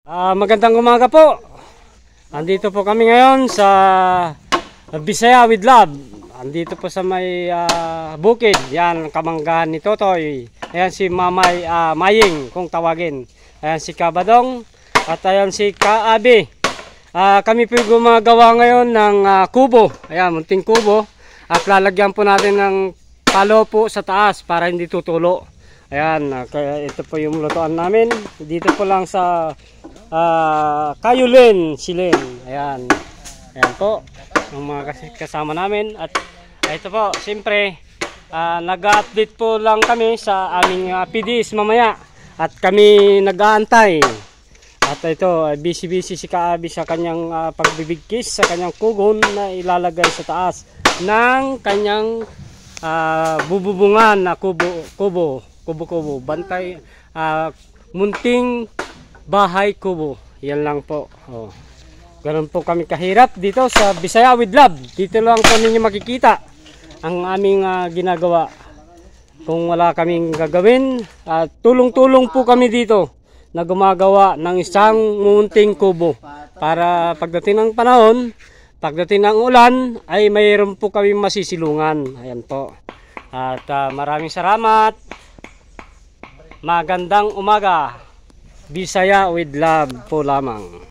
Magandang umaga po. Andito po kami ngayon sa Bisaya with Love. Andito po sa may bukid. Yan, kamanggahan ni Totoy. Ayan si Mamay Maying kung tawagin. Ayan si Kabadong. At ayan si Kaabi. Kami po gumagawa ngayon ng kubo. Ayan, munting kubo. At lalagyan po natin ng palo po sa taas para hindi tutulo. Ayan, kaya ito po yung lutuan namin. Dito po lang sa Kayulen, Silen. Ayan. Ayan po yung mga kasama namin. At ito po, siyempre nag-update po lang kami sa aming PDs mamaya. At kami nag-aantay. At ito, busy-busy si Kaabi sa kanyang pagbibigkis sa kanyang kugon na ilalagay sa taas ng kanyang bububungan na kubo, bantay, munting bahay kubo. Yan lang po. Ganun po kami kahirap dito sa Bisaya with Love. Dito lang po ninyo makikita ang aming ginagawa. Kung wala kaming gagawin, tulong-tulong po kami dito na gumagawa ng isang munting kubo para pagdating ng panahon, pagdating ng ulan ay mayroon po kami masisilungan. Ayan po. At maraming salamat. Magandang umaga. Bisaya with Love po lamang.